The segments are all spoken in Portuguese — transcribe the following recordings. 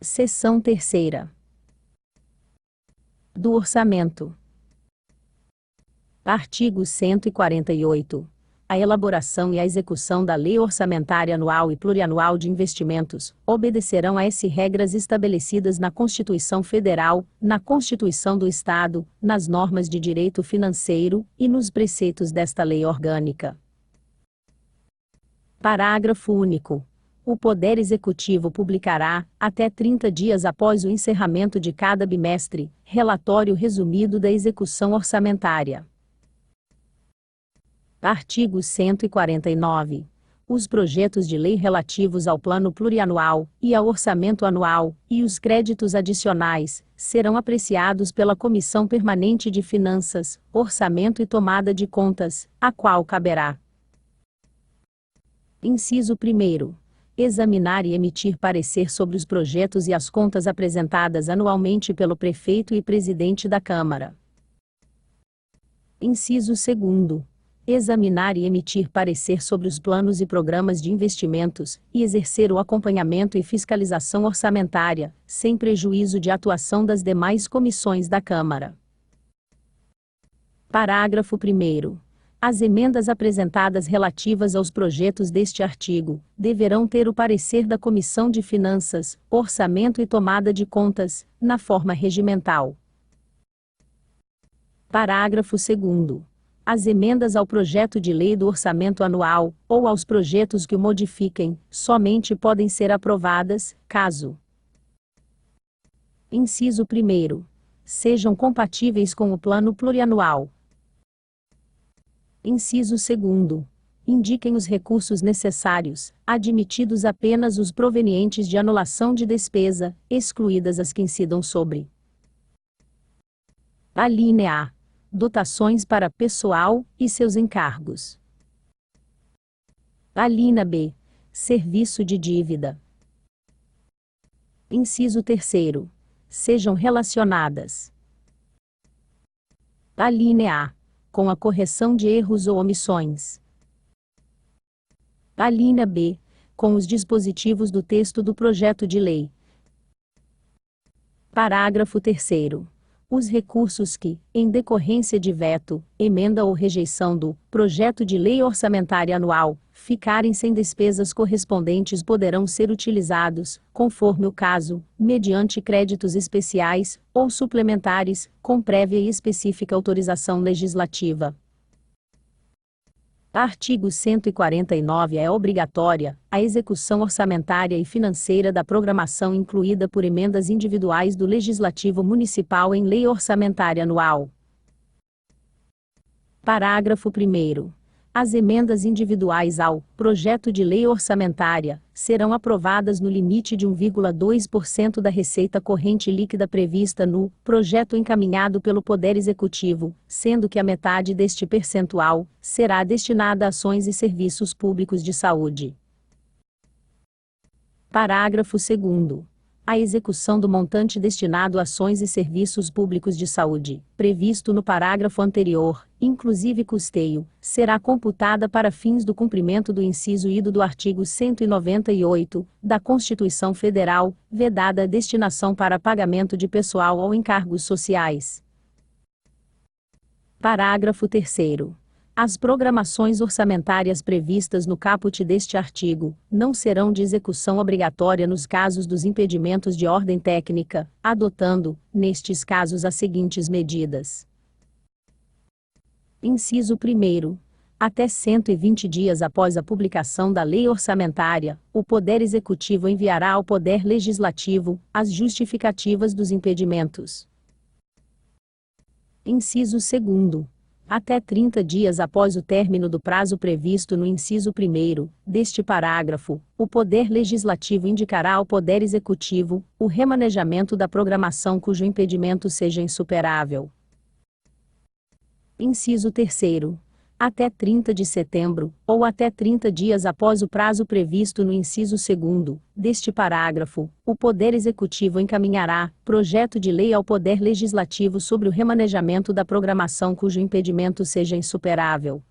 Seção 3ª. Do Orçamento. Artigo 148. A elaboração e a execução da Lei Orçamentária Anual e Plurianual de Investimentos obedecerão a regras estabelecidas na Constituição Federal, na Constituição do Estado, nas normas de direito financeiro e nos preceitos desta lei orgânica. Parágrafo único. O Poder Executivo publicará, até 30 dias após o encerramento de cada bimestre, relatório resumido da execução orçamentária. Artigo 149. Os projetos de lei relativos ao Plano Plurianual e ao Orçamento Anual, e os créditos adicionais, serão apreciados pela Comissão Permanente de Finanças, Orçamento e Tomada de Contas, a qual caberá: Inciso 1º. Examinar e emitir parecer sobre os projetos e as contas apresentadas anualmente pelo Prefeito e Presidente da Câmara. Inciso 2º. Examinar e emitir parecer sobre os planos e programas de investimentos, e exercer o acompanhamento e fiscalização orçamentária, sem prejuízo de atuação das demais comissões da Câmara. Parágrafo 1º. As emendas apresentadas relativas aos projetos deste artigo deverão ter o parecer da Comissão de Finanças, Orçamento e Tomada de Contas, na forma regimental. Parágrafo 2º. As emendas ao projeto de lei do orçamento anual, ou aos projetos que o modifiquem, somente podem ser aprovadas, caso: Inciso 1º. Sejam compatíveis com o plano plurianual. Inciso 2º. Indiquem os recursos necessários, admitidos apenas os provenientes de anulação de despesa, excluídas as que incidam sobre: Alínea A. Dotações para pessoal e seus encargos. Alínea B. Serviço de dívida. Inciso 3º. Sejam relacionadas: Alínea A. Com a correção de erros ou omissões. Alínea B. Com os dispositivos do texto do projeto de lei. Parágrafo 3º. Os recursos que, em decorrência de veto, emenda ou rejeição do projeto de lei orçamentária anual, ficarem sem despesas correspondentes poderão ser utilizados, conforme o caso, mediante créditos especiais ou suplementares, com prévia e específica autorização legislativa. Artigo 149. É obrigatória a execução orçamentária e financeira da programação incluída por emendas individuais do Legislativo Municipal em lei orçamentária anual. Parágrafo 1º. As emendas individuais ao projeto de lei orçamentária serão aprovadas no limite de 1,2% da receita corrente líquida prevista no projeto encaminhado pelo Poder Executivo, sendo que a metade deste percentual será destinada a ações e serviços públicos de saúde. Parágrafo 2º. A execução do montante destinado a ações e serviços públicos de saúde, previsto no parágrafo anterior, inclusive custeio, será computada para fins do cumprimento do inciso I do artigo 198 da Constituição Federal, vedada a destinação para pagamento de pessoal ou encargos sociais. Parágrafo 3º. As programações orçamentárias previstas no caput deste artigo não serão de execução obrigatória nos casos dos impedimentos de ordem técnica, adotando, nestes casos, as seguintes medidas. Inciso 1º. Até 120 dias após a publicação da lei orçamentária, o Poder Executivo enviará ao Poder Legislativo as justificativas dos impedimentos. Inciso 2º. Até 30 dias após o término do prazo previsto no inciso 1º deste parágrafo, o Poder Legislativo indicará ao Poder Executivo o remanejamento da programação cujo impedimento seja insuperável. Inciso 3º. Até 30 de setembro, ou até 30 dias após o prazo previsto no inciso 2º deste parágrafo, o Poder Executivo encaminhará projeto de lei ao Poder Legislativo sobre o remanejamento da programação cujo impedimento seja insuperável.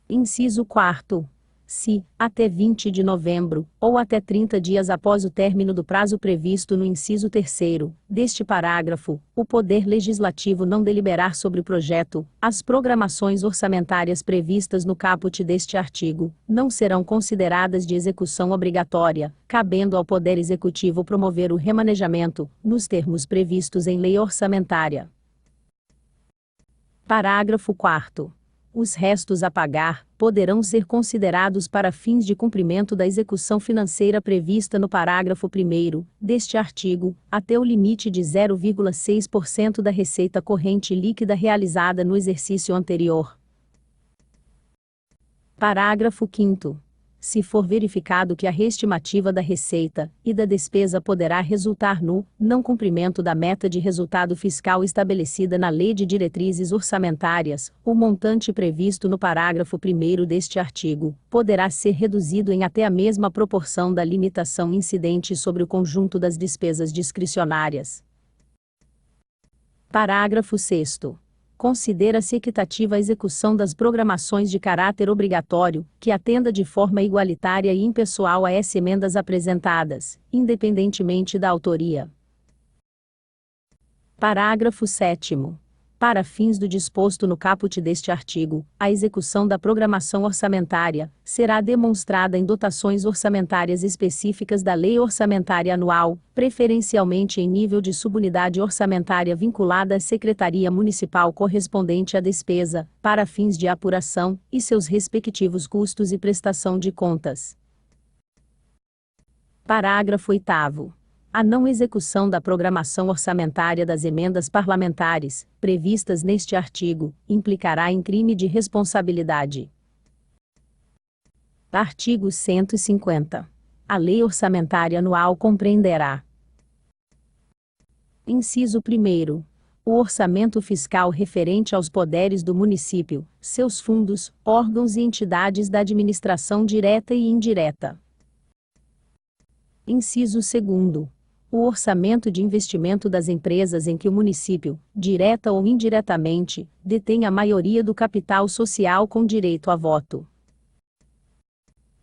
Inciso 4º. se, até 20 de novembro, ou até 30 dias após o término do prazo previsto no inciso 3º deste parágrafo, o Poder Legislativo não deliberar sobre o projeto, as programações orçamentárias previstas no caput deste artigo não serão consideradas de execução obrigatória, cabendo ao Poder Executivo promover o remanejamento, nos termos previstos em lei orçamentária. Parágrafo 4º. Os restos a pagar poderão ser considerados para fins de cumprimento da execução financeira prevista no parágrafo 1º deste artigo, até o limite de 0,6% da receita corrente líquida realizada no exercício anterior. Parágrafo 5º. Se for verificado que a reestimativa da receita e da despesa poderá resultar no não cumprimento da meta de resultado fiscal estabelecida na Lei de Diretrizes Orçamentárias, o montante previsto no parágrafo 1º deste artigo poderá ser reduzido em até a mesma proporção da limitação incidente sobre o conjunto das despesas discricionárias. Parágrafo 6º. Considera-se equitativa a execução das programações de caráter obrigatório, que atenda de forma igualitária e impessoal às emendas apresentadas, independentemente da autoria. Parágrafo 7º. Para fins do disposto no caput deste artigo, a execução da programação orçamentária será demonstrada em dotações orçamentárias específicas da Lei Orçamentária Anual, preferencialmente em nível de subunidade orçamentária vinculada à Secretaria Municipal correspondente à despesa, para fins de apuração, e seus respectivos custos e prestação de contas. Parágrafo 8º. A não execução da programação orçamentária das emendas parlamentares, previstas neste artigo, implicará em crime de responsabilidade. Artigo 150. A Lei Orçamentária Anual compreenderá: inciso 1º. O orçamento fiscal referente aos poderes do município, seus fundos, órgãos e entidades da administração direta e indireta. Inciso 2º. O orçamento de investimento das empresas em que o município, direta ou indiretamente, detém a maioria do capital social com direito a voto.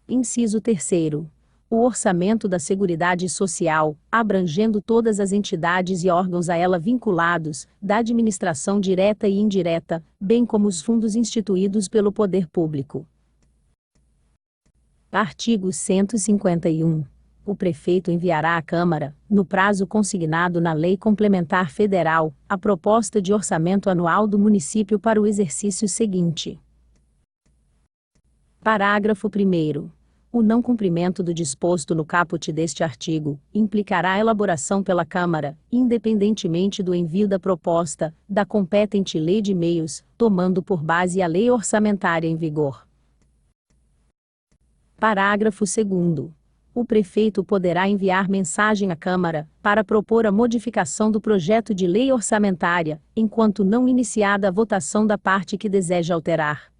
Inciso 3º. O orçamento da Seguridade Social, abrangendo todas as entidades e órgãos a ela vinculados, da administração direta e indireta, bem como os fundos instituídos pelo poder público. Artigo 151. O prefeito enviará à Câmara, no prazo consignado na Lei Complementar Federal, a proposta de orçamento anual do município para o exercício seguinte. Parágrafo 1º. O não cumprimento do disposto no caput deste artigo implicará a elaboração pela Câmara, independentemente do envio da proposta, da competente Lei de Meios, tomando por base a Lei Orçamentária em vigor. Parágrafo 2º. O prefeito poderá enviar mensagem à Câmara, para propor a modificação do projeto de lei orçamentária, enquanto não iniciada a votação da parte que deseja alterar.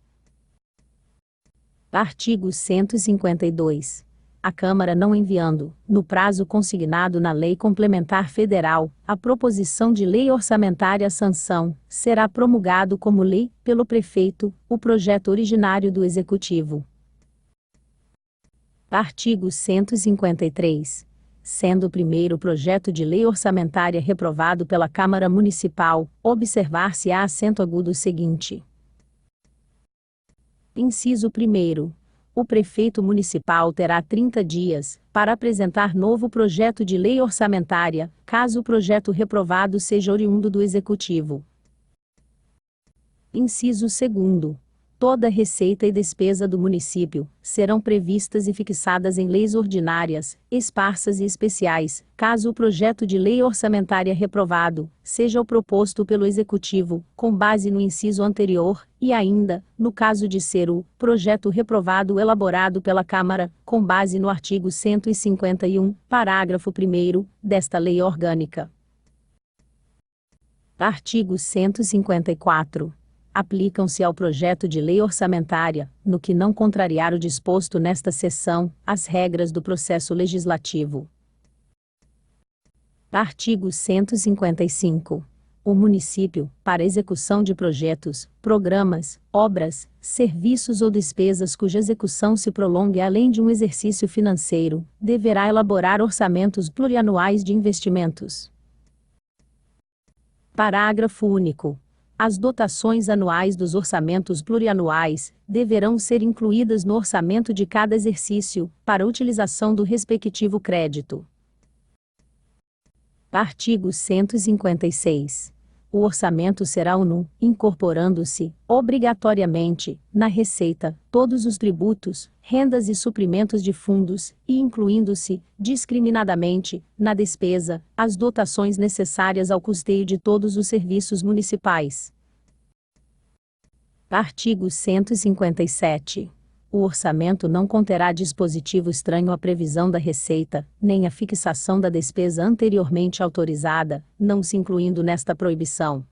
Artigo 152. A Câmara não enviando, no prazo consignado na Lei Complementar Federal, a proposição de lei orçamentária à sanção, será promulgado como lei, pelo prefeito, o projeto originário do Executivo. Artigo 153. Sendo o primeiro projeto de lei orçamentária reprovado pela Câmara Municipal, observar-se-á acento agudo seguinte. Inciso 1º. O prefeito municipal terá 30 dias, para apresentar novo projeto de lei orçamentária, caso o projeto reprovado seja oriundo do Executivo. Inciso 2º. Toda receita e despesa do município serão previstas e fixadas em leis ordinárias, esparsas e especiais, caso o projeto de lei orçamentária reprovado seja o proposto pelo Executivo, com base no inciso anterior, e ainda, no caso de ser o projeto reprovado elaborado pela Câmara, com base no artigo 151, parágrafo 1º, desta lei orgânica. Artigo 154. Aplicam-se ao projeto de lei orçamentária, no que não contrariar o disposto nesta seção, as regras do processo legislativo. Artigo 155. O município, para execução de projetos, programas, obras, serviços ou despesas cuja execução se prolongue além de um exercício financeiro, deverá elaborar orçamentos plurianuais de investimentos. Parágrafo único. As dotações anuais dos orçamentos plurianuais deverão ser incluídas no orçamento de cada exercício, para utilização do respectivo crédito. Artigo 156. O orçamento será uno, incorporando-se, obrigatoriamente, na receita, todos os tributos, rendas e suprimentos de fundos, e incluindo-se, discriminadamente, na despesa, as dotações necessárias ao custeio de todos os serviços municipais. Artigo 157. O orçamento não conterá dispositivo estranho à previsão da receita, nem a fixação da despesa anteriormente autorizada, não se incluindo nesta proibição.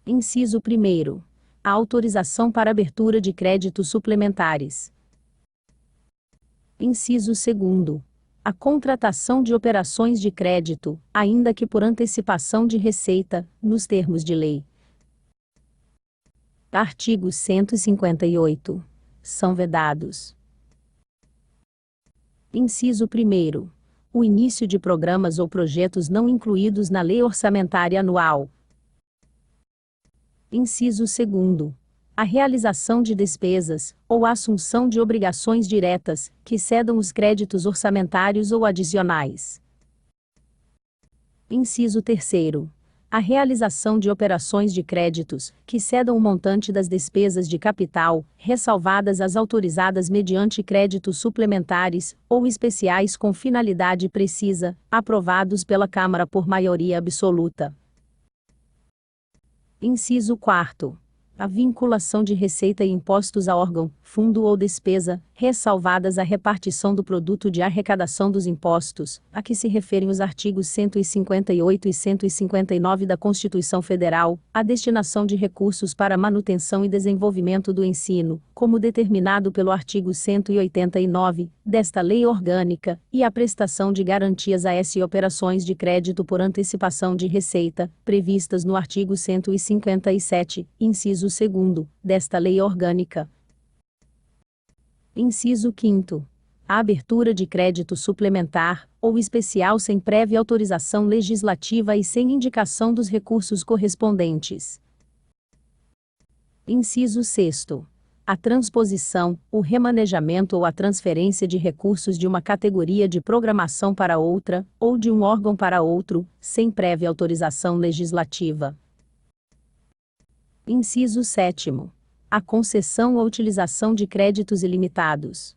Inciso 1º. A autorização para abertura de créditos suplementares. Inciso 2º. A contratação de operações de crédito, ainda que por antecipação de receita, nos termos de lei. Artigo 158. São vedados. Inciso 1º. O início de programas ou projetos não incluídos na Lei Orçamentária Anual. Inciso 2º. A realização de despesas, ou a assunção de obrigações diretas, que excedam os créditos orçamentários ou adicionais. Inciso 3º. A realização de operações de créditos, que excedam o montante das despesas de capital, ressalvadas as autorizadas mediante créditos suplementares, ou especiais com finalidade precisa, aprovados pela Câmara por maioria absoluta. Inciso 4º. A vinculação de receita e impostos a órgão, fundo ou despesa, ressalvadas a repartição do produto de arrecadação dos impostos, a que se referem os artigos 158 e 159 da Constituição Federal, a destinação de recursos para manutenção e desenvolvimento do ensino, como determinado pelo artigo 189 desta Lei Orgânica, e a prestação de garantias a essas operações de crédito por antecipação de receita, previstas no artigo 157, inciso 2º, desta Lei Orgânica. Inciso 5º. A abertura de crédito suplementar, ou especial sem prévia autorização legislativa e sem indicação dos recursos correspondentes. Inciso 6º. A transposição, o remanejamento ou a transferência de recursos de uma categoria de programação para outra, ou de um órgão para outro, sem prévia autorização legislativa. Inciso 7º. A concessão ou utilização de créditos ilimitados.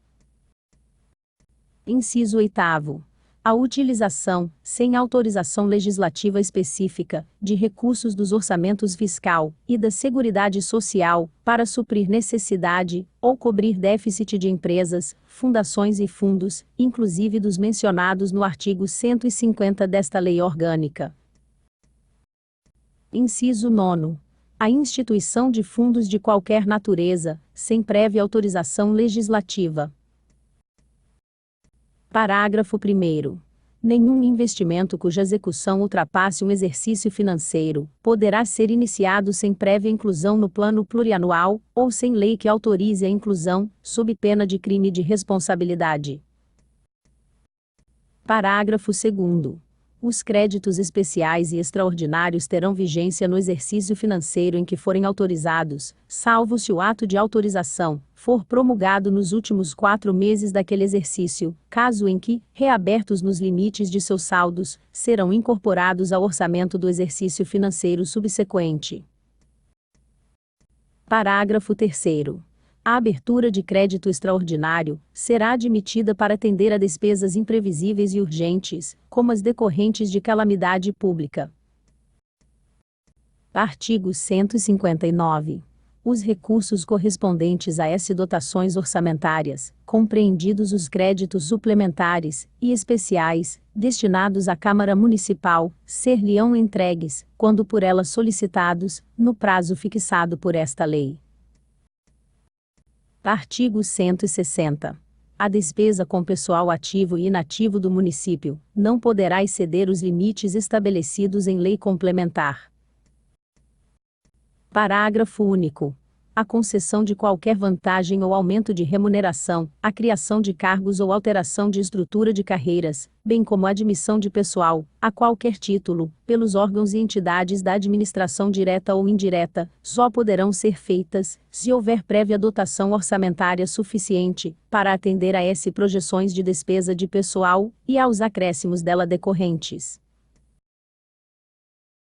Inciso 8º. A utilização, sem autorização legislativa específica, de recursos dos orçamentos fiscal e da Seguridade Social, para suprir necessidade, ou cobrir déficit de empresas, fundações e fundos, inclusive dos mencionados no artigo 150 desta Lei Orgânica. Inciso 9º. A instituição de fundos de qualquer natureza, sem prévia autorização legislativa. Parágrafo 1º. Nenhum investimento cuja execução ultrapasse um exercício financeiro poderá ser iniciado sem prévia inclusão no plano plurianual, ou sem lei que autorize a inclusão, sob pena de crime de responsabilidade. Parágrafo 2º. Os créditos especiais e extraordinários terão vigência no exercício financeiro em que forem autorizados, salvo se o ato de autorização for promulgado nos últimos 4 meses daquele exercício, caso em que, reabertos nos limites de seus saldos, serão incorporados ao orçamento do exercício financeiro subsequente. Parágrafo 3º. A abertura de crédito extraordinário será admitida para atender a despesas imprevisíveis e urgentes, como as decorrentes de calamidade pública. Artigo 159. Os recursos correspondentes a essas dotações orçamentárias, compreendidos os créditos suplementares e especiais, destinados à Câmara Municipal, ser-lhe-ão entregues, quando por ela solicitados, no prazo fixado por esta lei. Artigo 160. A despesa com pessoal ativo e inativo do município não poderá exceder os limites estabelecidos em lei complementar. Parágrafo único. A concessão de qualquer vantagem ou aumento de remuneração, a criação de cargos ou alteração de estrutura de carreiras, bem como a admissão de pessoal, a qualquer título, pelos órgãos e entidades da administração direta ou indireta, só poderão ser feitas, se houver prévia dotação orçamentária suficiente, para atender a projeções de despesa de pessoal, e aos acréscimos dela decorrentes.